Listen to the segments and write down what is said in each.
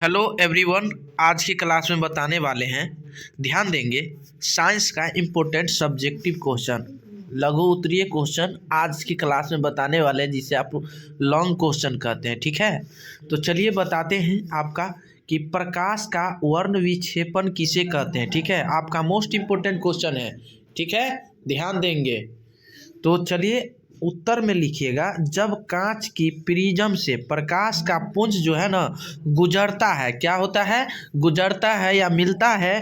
Hello everyone. आज की class में बताने वाले हैं, ध्यान देंगे, साइंस का इम्पोर्टेंट सब्जेक्टिव क्वेश्चन, लघु उत्तरीय क्वेश्चन आज की क्लास में बताने वाले हैं, जिसे आप लॉन्ग क्वेश्चन कहते हैं। ठीक है, तो चलिए बताते हैं आपका कि प्रकाश का वर्ण विक्षेपण किसे कहते हैं। ठीक है, आपका मोस्ट इम्पोर्टेंट क्वेश्चन है। ठीक है, ध्यान देंगे। तो चलिए उत्तर में लिखिएगा, जब कांच की प्रिज्म से प्रकाश का पुंज जो है ना गुजरता है, क्या होता है, गुजरता है या मिलता है,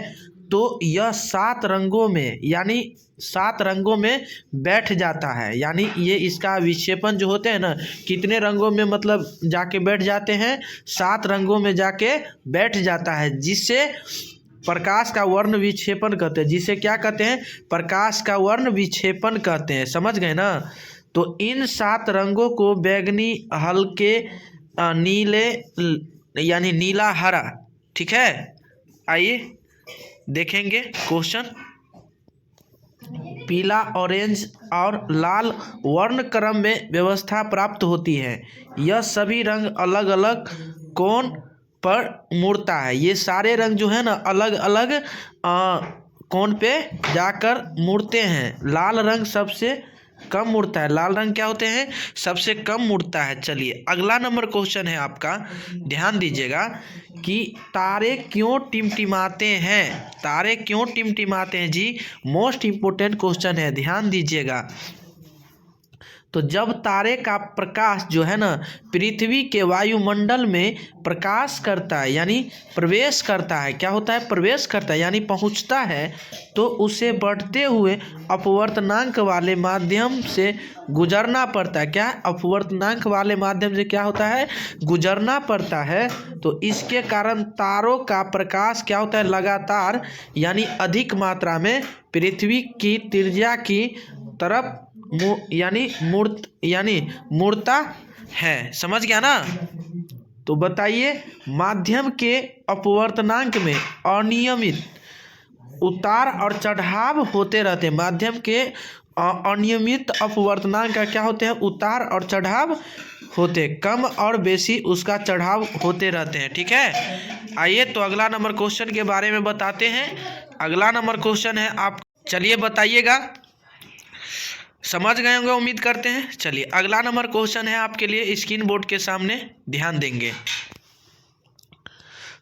तो यह 7 रंगों में यानी 7 रंगों में बैठ जाता है। यानी ये इसका विक्षेपण जो होते हैं ना, कितने रंगों में मतलब जाके बैठ जाते हैं, 7 रंगों में जाके बैठ जाता है, जिससे प्रकाश का वर्ण विक्षेपण कहते हैं। जिसे क्या कहते हैं, प्रकाश का वर्ण विक्षेपण कहते हैं। समझ गए ना। तो इन 7 रंगों को बैंगनी, हल्के नीले यानी नीला, हरा। ठीक है, आइए देखेंगे क्वेश्चन। पीला, ऑरेंज और लाल वर्ण क्रम में व्यवस्था प्राप्त होती है। यह सभी रंग अलग अलग कोण पर मुड़ता है। ये सारे रंग जो है ना अलग अलग कोण पे जाकर मुड़ते हैं। लाल रंग सबसे कम मुड़ता है। लाल रंग क्या होते हैं, सबसे कम मुड़ता है। चलिए अगला नंबर क्वेश्चन है आपका, ध्यान दीजिएगा कि तारे क्यों टिमटिमाते हैं। तारे क्यों टिमटिमाते हैं जी, मोस्ट इम्पोर्टेंट क्वेश्चन है, ध्यान दीजिएगा। तो जब तारे का प्रकाश जो है ना पृथ्वी के वायुमंडल में प्रकाश करता है यानी प्रवेश करता है, क्या होता है, प्रवेश करता है यानी पहुंचता है, तो उसे बढ़ते हुए अपवर्तनांक वाले माध्यम से गुजरना पड़ता है। क्या, अपवर्तनांक वाले माध्यम से क्या होता है, गुजरना पड़ता है। तो इसके कारण तारों का प्रकाश क्या होता है, लगातार यानी अधिक मात्रा में पृथ्वी की त्रिज्या की तरफ यानी मुड़ता है। समझ गया ना। तो बताइए, माध्यम के अपवर्तनांक में अनियमित उतार और चढ़ाव होते रहते हैं। माध्यम के अनियमित अपवर्तनांक का क्या होते हैं, उतार और चढ़ाव होते, कम और बेसी उसका चढ़ाव होते रहते हैं। ठीक है, आइए तो अगला नंबर क्वेश्चन के बारे में बताते हैं। अगला नंबर क्वेश्चन है आप, चलिए बताइएगा, समझ गए होंगे उम्मीद करते हैं। चलिए अगला नंबर क्वेश्चन है आपके लिए, स्क्रीन बोर्ड के सामने ध्यान देंगे।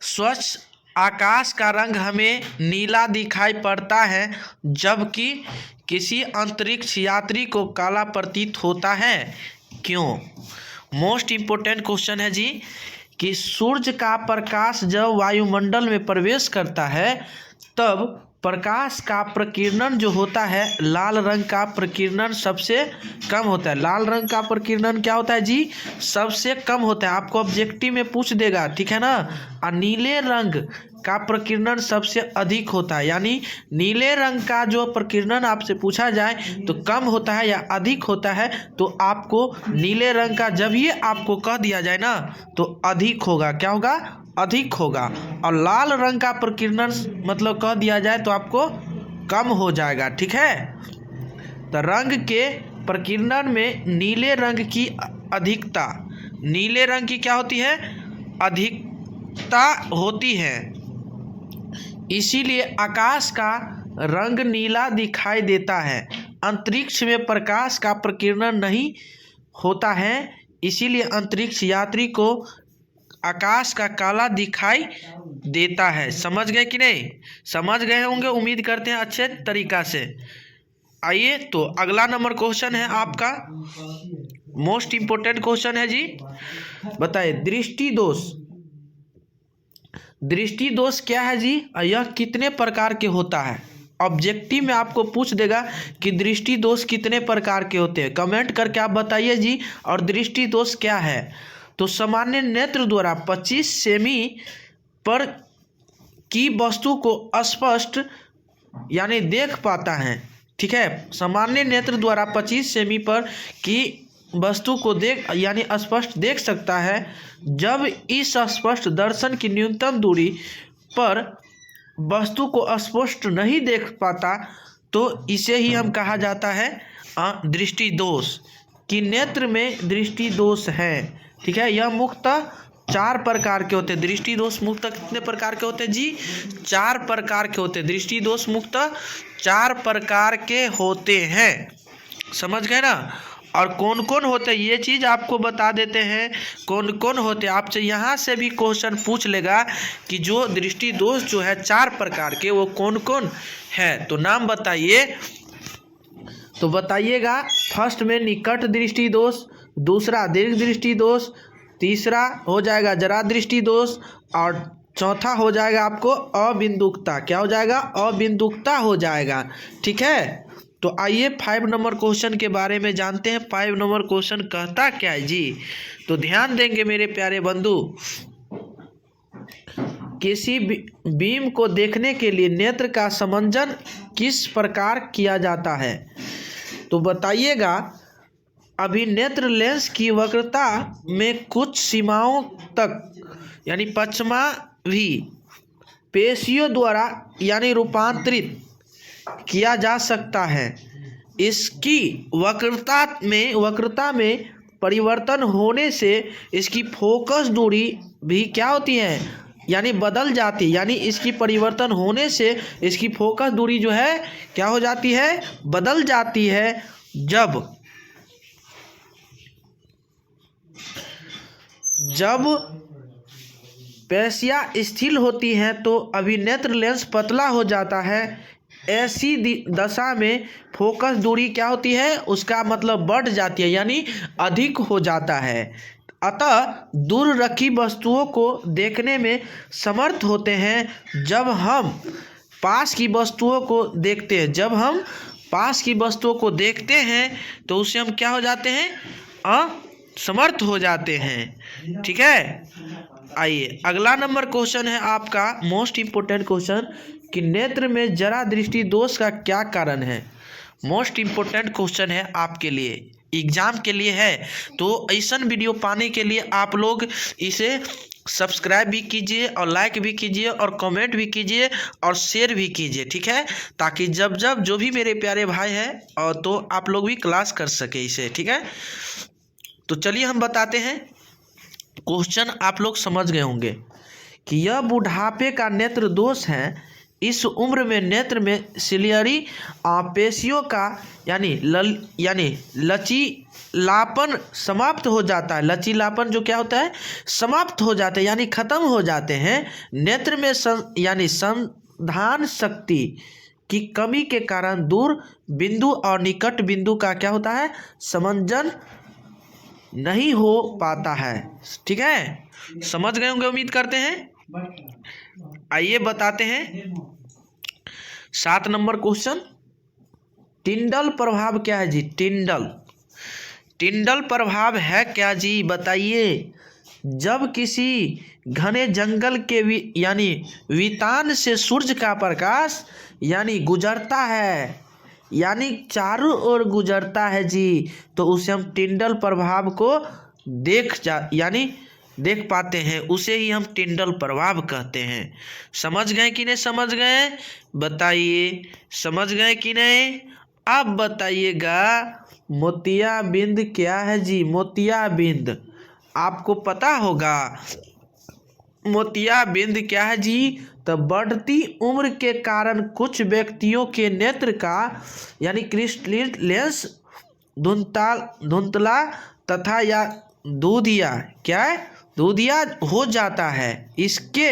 स्वच्छ आकाश का रंग हमें नीला दिखाई पड़ता है, जबकि किसी अंतरिक्ष यात्री को काला प्रतीत होता है। क्यों। मोस्ट इम्पोर्टेंट क्वेश्चन है जी, कि सूर्य का प्रकाश जब वायुमंडल में प्रवेश करता है, तब प्रकाश का प्रकीर्णन जो होता है, लाल रंग का प्रकीर्णन सबसे कम होता है। लाल रंग का प्रकीर्णन क्या होता है जी, सबसे कम होता है। आपको ऑब्जेक्टिव में पूछ देगा, ठीक है ना। और नीले रंग का प्रकीर्णन सबसे अधिक होता है। यानी नीले रंग का जो प्रकीर्णन आपसे पूछा जाए तो कम होता है या अधिक होता है, तो आपको नीले रंग का जब ये आपको कह दिया जाए ना, तो अधिक होगा। क्या होगा, अधिक होगा। और लाल रंग का प्रकीर्णन मतलब कह दिया जाए तो आपको कम हो जाएगा। ठीक है, तो रंग के प्रकीर्णन में नीले रंग की अधिकता, नीले रंग की क्या होती है, अधिकता होती है। इसीलिए आकाश का रंग नीला दिखाई देता है। अंतरिक्ष में प्रकाश का प्रकीर्णन नहीं होता है, इसीलिए अंतरिक्ष यात्री को आकाश का काला दिखाई देता है। समझ गए कि नहीं, समझ गए होंगे उम्मीद करते हैं अच्छे तरीका से। आइए तो अगला नंबर क्वेश्चन है आपका, मोस्ट इम्पोर्टेंट क्वेश्चन है जी। बताइए, दृष्टि दोष। दृष्टि दोष क्या है जी, यह कितने प्रकार के होता है। ऑब्जेक्टिव में आपको पूछ देगा कि दृष्टि दोष कितने प्रकार के होते हैं, कमेंट करके आप बताइए जी। और दृष्टि दोष क्या है, तो सामान्य नेत्र द्वारा 25 सेमी पर की वस्तु को स्पष्ट यानी देख पाता है। ठीक है, सामान्य नेत्र द्वारा 25 सेमी पर की वस्तु को देख यानी स्पष्ट देख सकता है। जब इस स्पष्ट दर्शन की न्यूनतम दूरी पर वस्तु को स्पष्ट नहीं देख पाता, तो इसे ही हम कहा जाता है दृष्टि दोष, कि नेत्र में दृष्टि दोष है। ठीक है, यह मुख्यतः 4 प्रकार के होते हैं। दृष्टि दोष मुक्त कितने प्रकार के होते हैं जी? 4 प्रकार के होते हैं। दृष्टि दोष मुक्त 4 प्रकार के होते हैं, समझ गए ना। और कौन कौन होते हैं ये चीज़ आपको बता देते हैं, कौन कौन होते हैं। आपसे यहाँ से भी क्वेश्चन पूछ लेगा कि जो दृष्टि दोष जो है 4 प्रकार के वो कौन कौन है, तो नाम बताइए। तो बताइएगा, फर्स्ट में निकट दृष्टि दोष, दूसरा दीर्घ दृष्टि दोष, तीसरा हो जाएगा जरा दृष्टि दोष, और चौथा हो जाएगा आपको अबिंदुकता। क्या हो जाएगा? अबिंदुकता हो जाएगा, ठीक है। तो आइए 5 नंबर क्वेश्चन के बारे में जानते हैं। 5 नंबर क्वेश्चन कहता क्या है जी? तो ध्यान देंगे मेरे प्यारे बंधु। किसी बीम को देखने के लिए नेत्र का समंजन किस प्रकार किया जाता है? तो बताइएगा, अभिनेत्र लेंस की वक्रता में कुछ सीमाओं तक यानी पश्चिमा भी पेशियों द्वारा यानी रूपांतरित किया जा सकता है। इसकी वक्रता में परिवर्तन होने से इसकी फोकस दूरी भी क्या होती है? यानी बदल जाती है। यानी इसकी परिवर्तन होने से इसकी फोकस दूरी जो है क्या हो जाती है? बदल जाती है। जब पेशियाँ स्थिर होती हैं तो अभिनेत्र लेंस पतला हो जाता है। ऐसी दशा में फोकस दूरी क्या होती है? उसका मतलब बढ़ जाती है, यानी अधिक हो जाता है। अतः दूर रखी वस्तुओं को देखने में समर्थ होते हैं। जब हम पास की वस्तुओं को देखते हैं, जब हम पास की वस्तुओं को देखते हैं तो उससे हम क्या हो जाते हैं? असमर्थ हो जाते हैं, ठीक है। आइए अगला नंबर क्वेश्चन है आपका मोस्ट इम्पोर्टेंट क्वेश्चन कि नेत्र में जरा दृष्टि दोष का क्या कारण है? मोस्ट इम्पोर्टेंट क्वेश्चन है आपके लिए, एग्जाम के लिए है। तो ऐसा वीडियो पाने के लिए आप लोग इसे सब्सक्राइब भी कीजिए और लाइक भी कीजिए और कमेंट भी कीजिए और शेयर भी कीजिए, ठीक है, ताकि जब जब जो भी मेरे प्यारे भाई हैं और तो आप लोग भी क्लास कर सके इसे, ठीक है। तो चलिए हम बताते हैं। क्वेश्चन आप लोग समझ गए होंगे कि यह बुढ़ापे का नेत्र दोष है। इस उम्र में नेत्र में सिलियरी पेशियों का यानी लचीलापन समाप्त हो जाता है। लचीलापन जो क्या होता है? समाप्त हो जाते हैं, यानी खत्म हो जाते हैं। नेत्र में संधान शक्ति की कमी के कारण दूर बिंदु और निकट बिंदु का क्या होता है? समंजन नहीं हो पाता है, ठीक है। समझ गए होंगे उम्मीद करते हैं। आइए बताते हैं 7 नंबर क्वेश्चन। टिंडल प्रभाव क्या है जी? टिंडल प्रभाव है क्या जी? बताइए। जब किसी घने जंगल के यानी वितान से सूर्य का प्रकाश यानी गुजरता है, यानी चारों ओर गुजरता है जी, तो उसे हम टिंडल प्रभाव को देख पाते हैं। उसे ही हम टिंडल प्रभाव कहते हैं। समझ गए कि नहीं समझ गए? बताइए, समझ गए कि नहीं? अब बताइएगा मोतियाबिंद क्या है जी? मोतियाबिंद आपको पता होगा। मोतियाबिंद क्या है जी? तो बढ़ती उम्र के कारण कुछ व्यक्तियों के नेत्र का यानी क्रिस्टलीन लेंस धुंधला तथा या दूधिया क्या है? दूधिया हो जाता है। इसके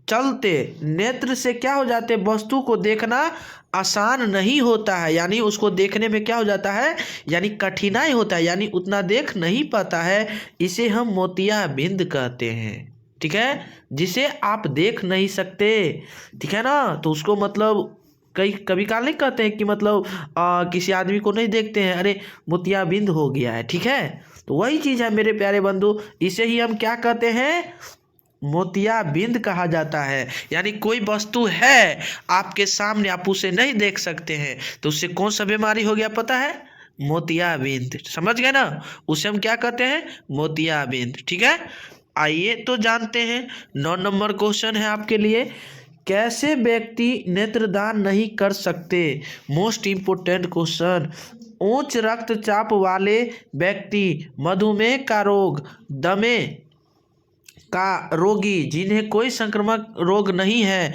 चलते नेत्र से क्या हो जाते? वस्तु को देखना आसान नहीं होता है, यानी उसको देखने में क्या हो जाता है? यानी कठिनाई होता है, यानी उतना देख नहीं पाता है। इसे हम मोतियाबिंद कहते हैं, ठीक है, जिसे आप देख नहीं सकते, ठीक है ना। तो उसको मतलब कभी काल नहीं कहते हैं कि मतलब किसी आदमी को नहीं देखते हैं, अरे मोतियाबिंद हो गया है, ठीक है। तो वही चीज़ है मेरे प्यारे बंधु, इसे ही हम क्या कहते हैं? मोतियाबिंद कहा जाता है। यानी कोई वस्तु है आपके सामने, आप उसे नहीं देख सकते हैं, तो उससे कौन सा बीमारी हो गया पता है? मोतियाबिंद। समझ गए ना? उसे हम क्या कहते हैं? मोतियाबिंद, ठीक है। आइए तो जानते हैं 9 नंबर क्वेश्चन है आपके लिए। कैसे व्यक्ति नेत्रदान नहीं कर सकते? Most important question. उच्च रक्तचाप वाले व्यक्ति, मधुमेह का रोग, दमे का रोगी जिन्हें कोई संक्रामक रोग नहीं है,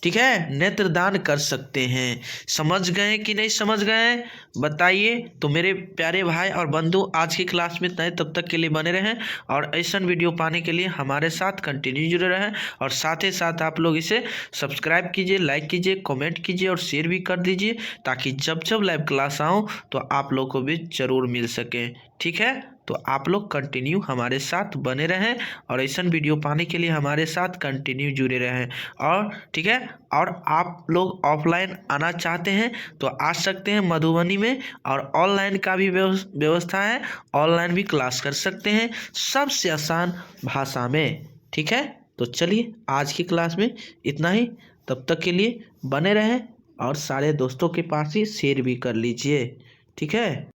ठीक है, नेत्रदान कर सकते हैं। समझ गए कि नहीं समझ गए, बताइए। तो मेरे प्यारे भाई और बंधु, आज की क्लास में इतना ही। तब तक के लिए बने रहें और ऐसा वीडियो पाने के लिए हमारे साथ कंटिन्यू जुड़े रहें। और साथ ही साथ आप लोग इसे सब्सक्राइब कीजिए, लाइक कीजिए, कमेंट कीजिए और शेयर भी कर दीजिए, ताकि जब जब लाइव क्लास आऊँ तो आप लोग को भी ज़रूर मिल सके। ठीक है, तो आप लोग कंटिन्यू हमारे साथ बने रहें और ऐसा वीडियो पाने के लिए हमारे साथ कंटिन्यू जुड़े रहें। और ठीक है, और आप लोग ऑफलाइन आना चाहते हैं तो आ सकते हैं मधुबनी में, और ऑनलाइन का भी व्यवस्था है, ऑनलाइन भी क्लास कर सकते हैं सबसे आसान भाषा में। ठीक है, तो चलिए आज की क्लास में इतना ही। तब तक के लिए बने रहें और सारे दोस्तों के पास ही शेयर भी कर लीजिए। ठीक है।